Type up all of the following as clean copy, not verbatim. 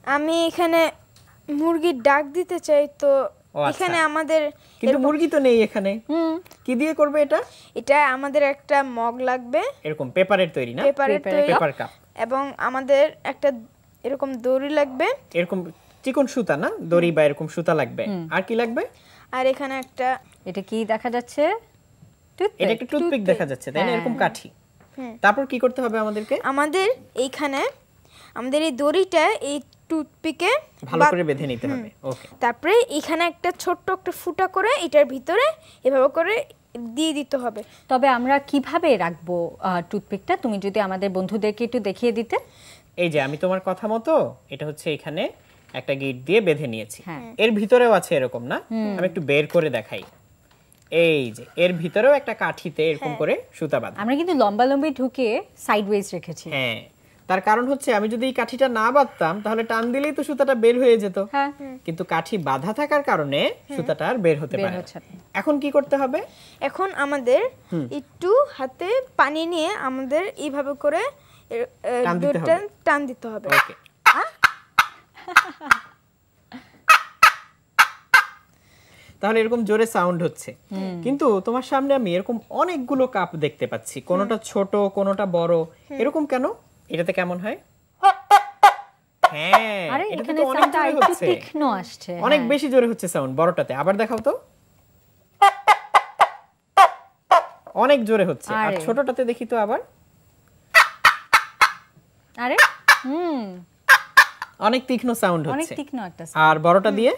আমি এখানে মুরগির ডাক দিতে চাই, তো এখানে আমাদের কিন্তু মুরগি তো নেই এখানে। কি দিয়ে করবে এটা? এটা আমাদের একটা মগ লাগবে, এরকম পেপারের তৈরি না? Paper cup. এবং আমাদের একটা এরকম দড়ি লাগবে, এরকম চিকন সুতা না, দড়ি বা এরকম সুতা লাগবে। আর কি লাগবে? আর এখানে একটা, এটা কি দেখা যাচ্ছে? এটা একটা টুথপিক দেখা যাচ্ছে, তাই না? এরকম কাঠি। তারপর কি করতে হবে আমাদেরকে? আমাদের এইখানে আমাদের এই দড়িটা এই টুথপিকে ভালো করে বেঁধে নিতে হবে। ওকে। তারপরে এখানে একটা ছোট্ট একটা ফুটা করে এটার ভিতরে এভাবে করে দিয়ে দিতে হবে। তবে আমরা কিভাবে রাখবো টুথপিকটা, তুমি যদি আমাদের বন্ধুদেরকে একটু দেখিয়ে দিতে। এই যে আমি তোমার কথা মতো এটা হচ্ছে এখানে একটা গিট দিয়ে বেঁধে নিয়েছি। এর ভিতরেও আছে এরকম না? আমি একটু বের করে দেখাই। এই যে এর ভিতরেও একটা কাঠিতে এরকম করে সুতা বাঁধা। আমরা কিন্তু লম্বা লম্বি ঢুকিয়ে সাইডওয়েজ রেখেছি। হ্যাঁ, তার কারণ হচ্ছে আমি যদি এই কাঠিটা না বাঁধতাম তাহলে টান দিলেই তো সুতাটা বের হয়ে যেত। কিন্তু কাঠি বাঁধা থাকার কারণে সুতাটা আর বের হতে পারে না। এখন কি করতে হবে? এখন আমাদের একটু হাতে পানি নিয়ে আমাদের এইভাবে করে টান দিতে হবে। ওকে। তাহলে এরকম জোরে সাউন্ড হচ্ছে, কিন্তু তোমার সামনে আমি এরকম অনেকগুলো কাপ দেখতে পাচ্ছি, কোনোটা ছোট কোনোটা বড়। এরকম কেন? এটাতে কেমন হয়? হ্যাঁ, এটাতে তো অনেক জোরে হচ্ছে, তীক্ষ্ণ আসছে, অনেক বেশি জোরে হচ্ছে সাউন্ড বড়টাতে। আবার দেখাও তো, অনেক জোরে হচ্ছে। আর ছোটটাতে দেখি তো আবার। আরে অনেক তীক্ষ্ণ সাউন্ড হচ্ছে, অনেক তীক্ষ্ণ একটা। আর বড়টা দিয়ে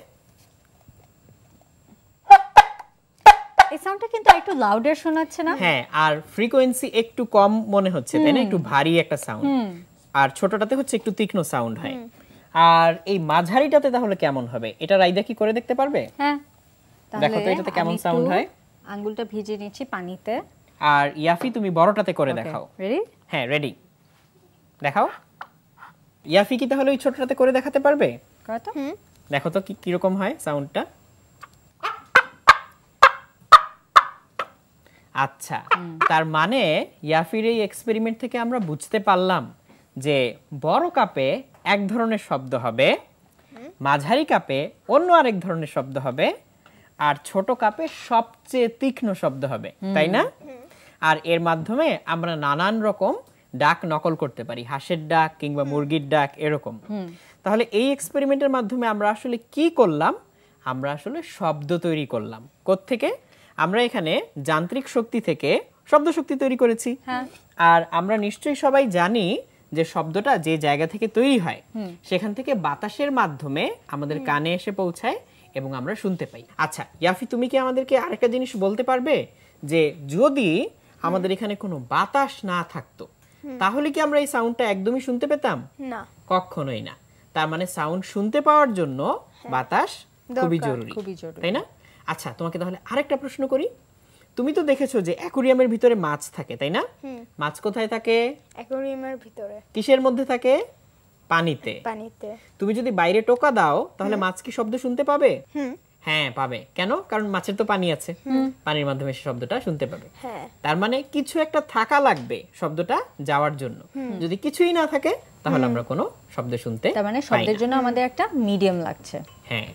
এই সাউন্ডটা কিন্তু একটু লাউডার শোনাচ্ছে না? হ্যাঁ, আর ফ্রিকোয়েন্সি একটু কম মনে হচ্ছে, তাই না? একটু ভারী একটা সাউন্ড। আর ছোটটাতে হচ্ছে একটু তীক্ষ্ণ সাউন্ড হয়। আর এই মাঝারিটাতে তাহলে কেমন হবে? এটা রাইদা কি করে দেখতে পারবে? হ্যাঁ, দেখো তো এটাতে কেমন সাউন্ড হয়। আঙ্গুলটা ভিজিয়ে নিচ্ছি পানিতে। আর ইয়াফি তুমি বড়টাতে করে দেখাও। রেডি? হ্যাঁ, রেডি। দেখাও। ইয়াফি কি তাহলে ওই ছোটটাতে করে দেখাতে পারবে? করো তো। দেখো তো কি রকম হয় সাউন্ডটা। আচ্ছা, তার মানে ইয়াফির এই এক্সপেরিমেন্ট থেকে আমরা বুঝতে পারলাম যে বড় কাপে এক ধরনের শব্দ হবে, মাঝারি কাপে অন্য আরেক ধরনের শব্দ হবে, আর ছোট কাপে সবচেয়ে তীক্ষ্ণ শব্দ হবে, তাই না? আর এর মাধ্যমে আমরা নানান রকম ডাক নকল করতে পারি, হাঁসের ডাক কিংবা মুরগির ডাক এরকম। তাহলে এই এক্সপেরিমেন্টের মাধ্যমে আমরা আসলে কি করলাম? আমরা আসলে শব্দ তৈরি করলাম। কোত্থেকে? আমরা এখানে যান্ত্রিক শক্তি থেকে শব্দ শক্তি তৈরি করেছি। আর আমরা নিশ্চয়ই সবাই জানি যে শব্দটা যে জায়গা থেকে তৈরি হয় সেখান থেকে বাতাসের মাধ্যমে আমাদের কানে এসে পৌঁছায় এবং আমরা শুনতে পাই। আচ্ছা ইয়াফি, তুমি কি আমাদেরকে আরেকটা জিনিস বলতে পারবে যে যদি আমাদের এখানে কোনো বাতাস না থাকতো তাহলে কি আমরা এই সাউন্ডটা একদমই শুনতে পেতাম? না, কখনোই না। তার মানে সাউন্ড শুনতে পাওয়ার জন্য বাতাস খুবই জরুরি, তাই না? আচ্ছা, তোমাকে তাহলে আরেকটা প্রশ্ন করি। তুমি তো দেখেছো যে অ্যাকুরিয়ামের ভিতরে মাছ থাকে, তাই না? মাছ কোথায় থাকে? অ্যাকুরিয়ামের ভিতরে। কিসের মধ্যে থাকে? পানিতে। পানিতে। তুমি যদি বাইরে টোকা দাও তাহলে মাছ কি শব্দ শুনতে পাবে? হ্যাঁ, পাবে। কেন? কারণ মাছের তো পানি আছে, পানির মাধ্যমে সে শব্দটা শুনতে পাবে। তার মানে কিছু একটা থাকা লাগবে শব্দটা যাওয়ার জন্য। যদি কিছুই না থাকে তাহলে আমরা কোনো শব্দ শুনতে পাই না। তার মানে শব্দের জন্য আমাদের একটা মিডিয়াম লাগছে। হ্যাঁ।